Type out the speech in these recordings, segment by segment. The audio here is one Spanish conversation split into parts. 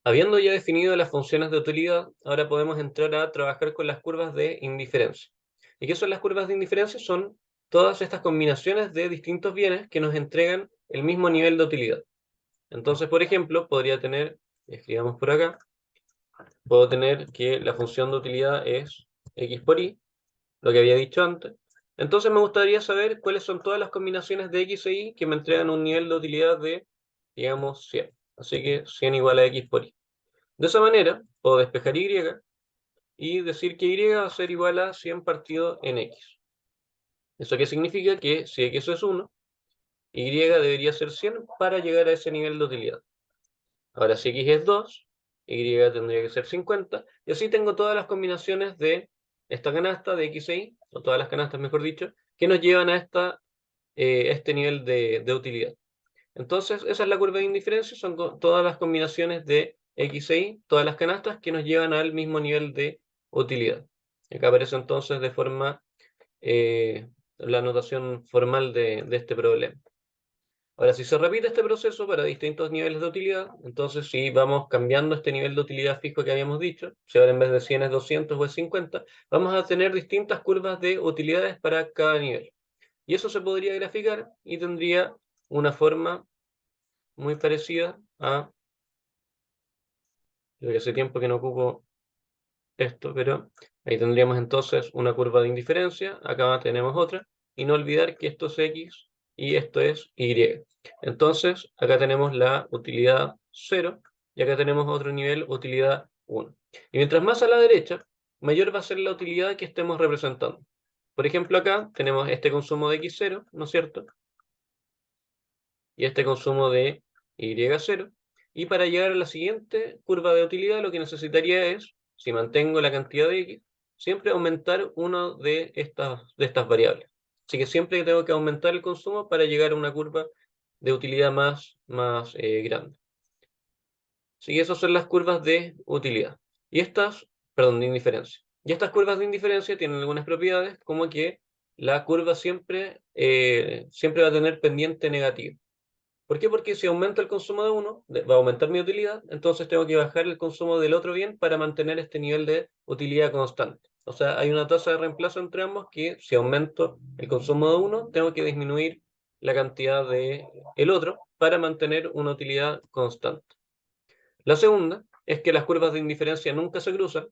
Habiendo ya definido las funciones de utilidad, ahora podemos entrar a trabajar con las curvas de indiferencia. ¿Y qué son las curvas de indiferencia? Son todas estas combinaciones de distintos bienes que nos entregan el mismo nivel de utilidad. Entonces, por ejemplo, podría tener, escribamos por acá, puedo tener que la función de utilidad es x por y, lo que había dicho antes. Entonces me gustaría saber cuáles son todas las combinaciones de x e y que me entregan un nivel de utilidad de, digamos, 100. Así que 100 igual a x por y. De esa manera, puedo despejar y y decir que y va a ser igual a 100 partido en x. ¿Eso qué significa? Que si x es 1, y debería ser 100 para llegar a ese nivel de utilidad. Ahora, si x es 2, y tendría que ser 50, y así tengo todas las combinaciones de esta canasta de x e y, o todas las canastas, mejor dicho, que nos llevan a este nivel de utilidad. Entonces, esa es la curva de indiferencia, son todas las combinaciones de x e y, todas las canastas que nos llevan al mismo nivel de utilidad. Acá aparece entonces de forma la notación formal de este problema. Ahora, si se repite este proceso para distintos niveles de utilidad, entonces si vamos cambiando este nivel de utilidad fijo que habíamos dicho, si ahora en vez de 100 es 200 o es 50, vamos a tener distintas curvas de utilidades para cada nivel. Y eso se podría graficar y tendría una forma muy parecida a... Creo que hace tiempo que no ocupo esto, pero ahí tendríamos entonces una curva de indiferencia, acá tenemos otra, y no olvidar que esto es x y esto es y. Entonces, acá tenemos la utilidad 0 y acá tenemos otro nivel, utilidad 1. Y mientras más a la derecha, mayor va a ser la utilidad que estemos representando. Por ejemplo, acá tenemos este consumo de x0, ¿no es cierto? Y este consumo de y0. Y para llegar a la siguiente curva de utilidad, lo que necesitaría es, si mantengo la cantidad de x, siempre aumentar una de estas variables. Así que siempre tengo que aumentar el consumo para llegar a una curva de utilidad más grande. Así que esas son las curvas de utilidad. Y estas, perdón, de indiferencia. Y estas curvas de indiferencia tienen algunas propiedades, como que la curva siempre va a tener pendiente negativa. ¿Por qué? Porque si aumenta el consumo de uno, va a aumentar mi utilidad, entonces tengo que bajar el consumo del otro bien para mantener este nivel de utilidad constante. O sea, hay una tasa de reemplazo entre ambos que si aumento el consumo de uno, tengo que disminuir la cantidad de el otro para mantener una utilidad constante. La segunda es que las curvas de indiferencia nunca se cruzan,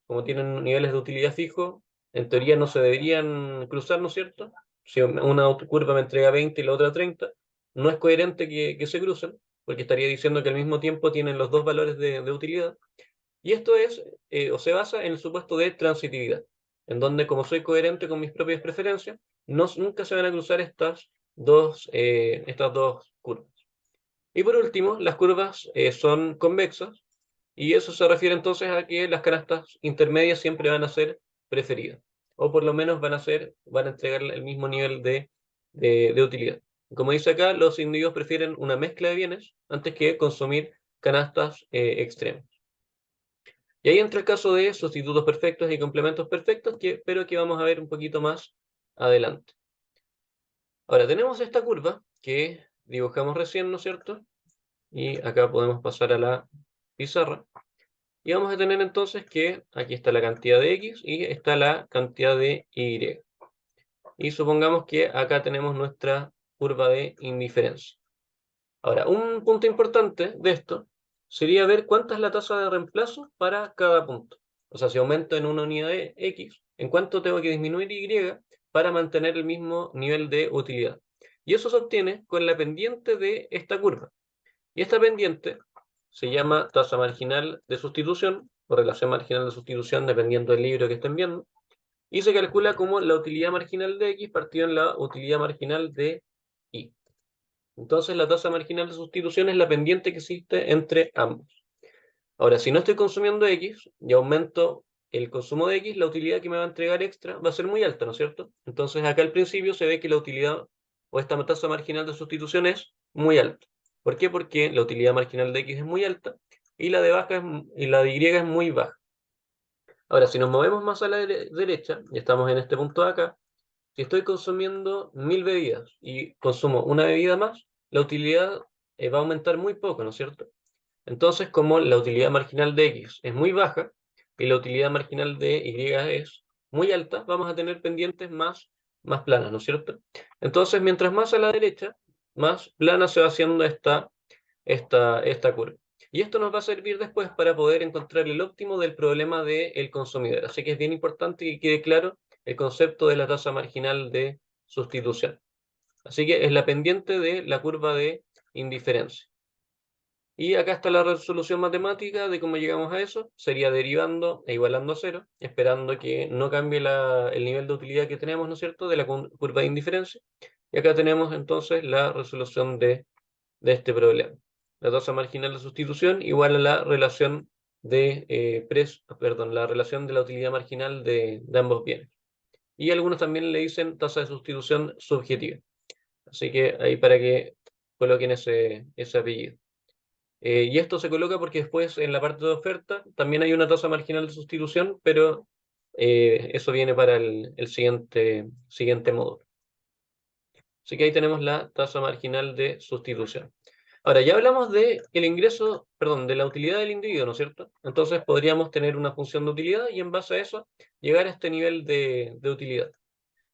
como tienen niveles de utilidad fijo, en teoría no se deberían cruzar, ¿no es cierto? Si una curva me entrega 20 y la otra 30, no es coherente que se crucen, porque estaría diciendo que al mismo tiempo tienen los dos valores de utilidad. Y esto o se basa en el supuesto de transitividad, en donde como soy coherente con mis propias preferencias, nunca se van a cruzar estas dos curvas. Y por último, las curvas son convexas, y eso se refiere entonces a que las canastas intermedias siempre van a ser preferidas, o por lo menos van a entregar el mismo nivel de utilidad. Como dice acá, los individuos prefieren una mezcla de bienes antes que consumir canastas extremas. Y ahí entra el caso de sustitutos perfectos y complementos perfectos, pero que vamos a ver un poquito más adelante. Ahora, tenemos esta curva que dibujamos recién, ¿no es cierto? Y acá podemos pasar a la pizarra. Y vamos a tener entonces que aquí está la cantidad de x y está la cantidad de y. Y supongamos que acá tenemos nuestra curva de indiferencia. Ahora, un punto importante de esto sería ver cuánta es la tasa de reemplazo para cada punto. O sea, si aumento en una unidad de x, ¿en cuánto tengo que disminuir y para mantener el mismo nivel de utilidad? Y eso se obtiene con la pendiente de esta curva. Y esta pendiente se llama tasa marginal de sustitución o relación marginal de sustitución, dependiendo del libro que estén viendo, y se calcula como la utilidad marginal de x partido en la utilidad marginal de y. Entonces la tasa marginal de sustitución es la pendiente que existe entre ambos. Ahora, si no estoy consumiendo x y aumento el consumo de x, la utilidad que me va a entregar extra va a ser muy alta, ¿no es cierto? Entonces acá al principio se ve que la utilidad o esta tasa marginal de sustitución es muy alta. ¿Por qué? Porque la utilidad marginal de x es muy alta y la de y es muy baja. Ahora, si nos movemos más a la derecha, y estamos en este punto de acá, si estoy consumiendo 1000 bebidas y consumo una bebida más, la utilidad va a aumentar muy poco, ¿no es cierto? Entonces, como la utilidad marginal de X es muy baja y la utilidad marginal de Y es muy alta, vamos a tener pendientes más planas, ¿no es cierto? Entonces, mientras más a la derecha, más plana se va haciendo esta curva. Y esto nos va a servir después para poder encontrar el óptimo del problema del consumidor. Así que es bien importante que quede claro el concepto de la tasa marginal de sustitución. Así que es la pendiente de la curva de indiferencia. Y acá está la resolución matemática de cómo llegamos a eso. Sería derivando e igualando a cero, esperando que no cambie el nivel de utilidad que tenemos, ¿no es cierto?, de la curva de indiferencia. Y acá tenemos entonces la resolución de este problema. La tasa marginal de sustitución igual a la relación la relación de la utilidad marginal de ambos bienes. Y algunos también le dicen tasa de sustitución subjetiva. Así que ahí para que coloquen ese apellido. Y esto se coloca porque después en la parte de oferta también hay una tasa marginal de sustitución, pero eso viene para el siguiente módulo. Así que ahí tenemos la tasa marginal de sustitución. Ahora, ya hablamos de el ingreso, perdón, de la utilidad del individuo, ¿no es cierto? Entonces podríamos tener una función de utilidad y en base a eso llegar a este nivel de utilidad.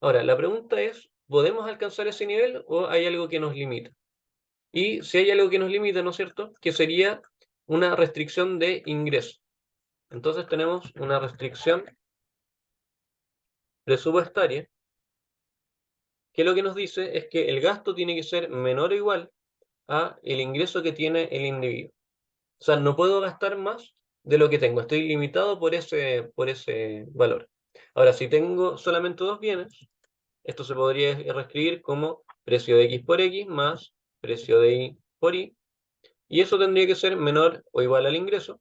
Ahora, la pregunta es, ¿podemos alcanzar ese nivel o hay algo que nos limita? Y si hay algo que nos limita, ¿no es cierto?, que sería una restricción de ingreso. Entonces tenemos una restricción presupuestaria que lo que nos dice es que el gasto tiene que ser menor o igual a el ingreso que tiene el individuo. O sea, no puedo gastar más de lo que tengo. Estoy limitado por ese valor. Ahora, si tengo solamente dos bienes, esto se podría reescribir como precio de X por X más precio de Y por Y. Y eso tendría que ser menor o igual al ingreso,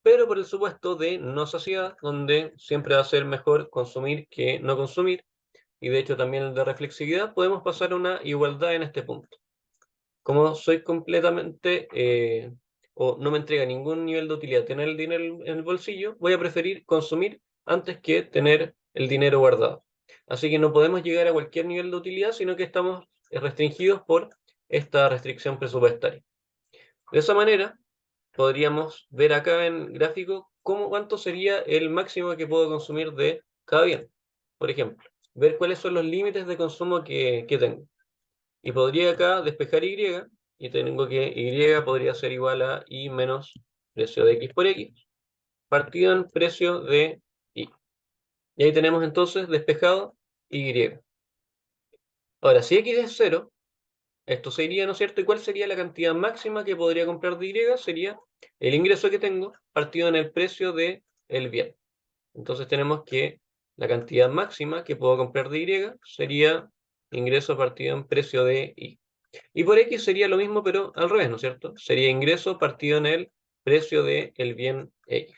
pero por el supuesto de no saciedad, donde siempre va a ser mejor consumir que no consumir. Y de hecho también el de reflexividad, podemos pasar a una igualdad en este punto. Como soy completamente, o no me entrega ningún nivel de utilidad tener el dinero en el bolsillo, voy a preferir consumir antes que tener el dinero guardado. Así que no podemos llegar a cualquier nivel de utilidad, sino que estamos restringidos por esta restricción presupuestaria. De esa manera, podríamos ver acá en gráfico cuánto sería el máximo que puedo consumir de cada bien. Por ejemplo, ver cuáles son los límites de consumo que tengo. Y podría acá despejar Y, y tengo que Y podría ser igual a Y menos precio de X por X, partido en precio de Y. Y ahí tenemos entonces despejado Y. Ahora, si X es 0, esto sería, ¿no es cierto? ¿Y cuál sería la cantidad máxima que podría comprar de Y? Sería el ingreso que tengo partido en el precio del bien. Entonces tenemos que la cantidad máxima que puedo comprar de Y sería ingreso partido en precio de Y. Y por X sería lo mismo, pero al revés, ¿no es cierto? Sería ingreso partido en el precio del bien X.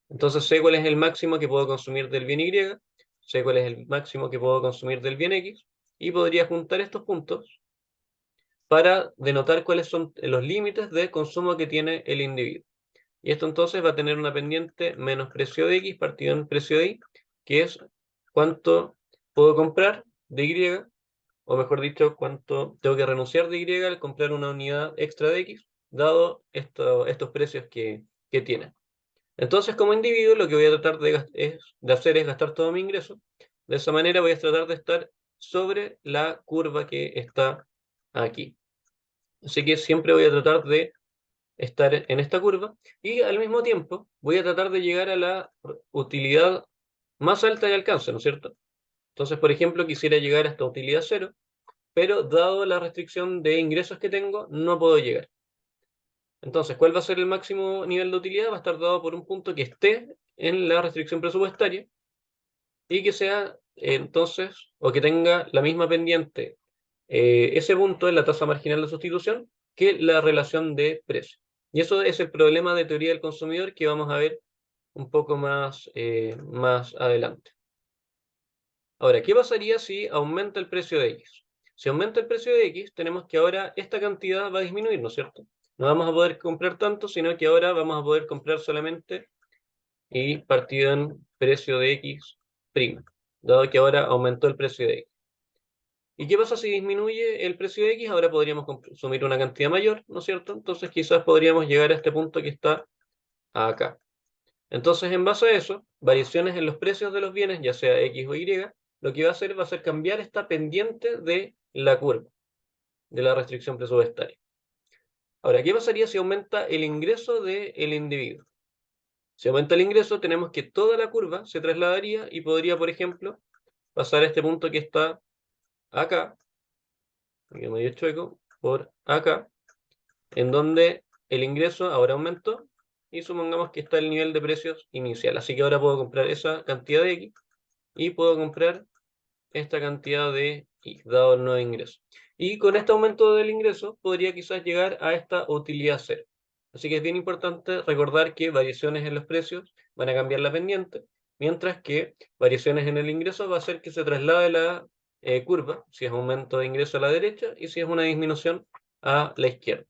Entonces sé cuál es el máximo que puedo consumir del bien Y, sé cuál es el máximo que puedo consumir del bien X, y podría juntar estos puntos para denotar cuáles son los límites de consumo que tiene el individuo. Y esto entonces va a tener una pendiente menos precio de X partido en precio de Y, que es cuánto puedo comprar de Y, o mejor dicho, cuánto tengo que renunciar de Y al comprar una unidad extra de X, dado estos precios que tiene. Entonces, como individuo, lo que voy a tratar de hacer es gastar todo mi ingreso. De esa manera voy a tratar de estar sobre la curva que está aquí. Así que siempre voy a tratar de estar en esta curva y al mismo tiempo voy a tratar de llegar a la utilidad más alta de alcance, ¿no es cierto? Entonces, por ejemplo, quisiera llegar a esta utilidad cero, pero dado la restricción de ingresos que tengo, no puedo llegar. Entonces, ¿cuál va a ser el máximo nivel de utilidad? Va a estar dado por un punto que esté en la restricción presupuestaria y que sea, entonces, o que tenga la misma pendiente ese punto en la tasa marginal de sustitución que la relación de precio. Y eso es el problema de teoría del consumidor que vamos a ver un poco más adelante. Ahora, ¿qué pasaría si aumenta el precio de X? Si aumenta el precio de X, tenemos que ahora esta cantidad va a disminuir, ¿no es cierto? No vamos a poder comprar tanto, sino que ahora vamos a poder comprar solamente Y partido en precio de X prima, dado que ahora aumentó el precio de X. ¿Y qué pasa si disminuye el precio de X? Ahora podríamos consumir una cantidad mayor, ¿no es cierto? Entonces quizás podríamos llegar a este punto que está acá. Entonces, en base a eso, variaciones en los precios de los bienes, ya sea X o Y, lo que va a ser cambiar esta pendiente de la curva, de la restricción presupuestaria. Ahora, ¿qué pasaría si aumenta el ingreso del individuo? Si aumenta el ingreso, tenemos que toda la curva se trasladaría y podría, por ejemplo, pasar a este punto que está acá, que medio chueco, por acá, en donde el ingreso ahora aumentó y supongamos que está el nivel de precios inicial. Así que ahora puedo comprar esa cantidad de X y puedo comprar esta cantidad de Y, dado el nuevo ingreso. Y con este aumento del ingreso podría quizás llegar a esta utilidad cero. Así que es bien importante recordar que variaciones en los precios van a cambiar la pendiente, mientras que variaciones en el ingreso va a hacer que se traslade la curva, si es aumento de ingreso a la derecha y si es una disminución a la izquierda.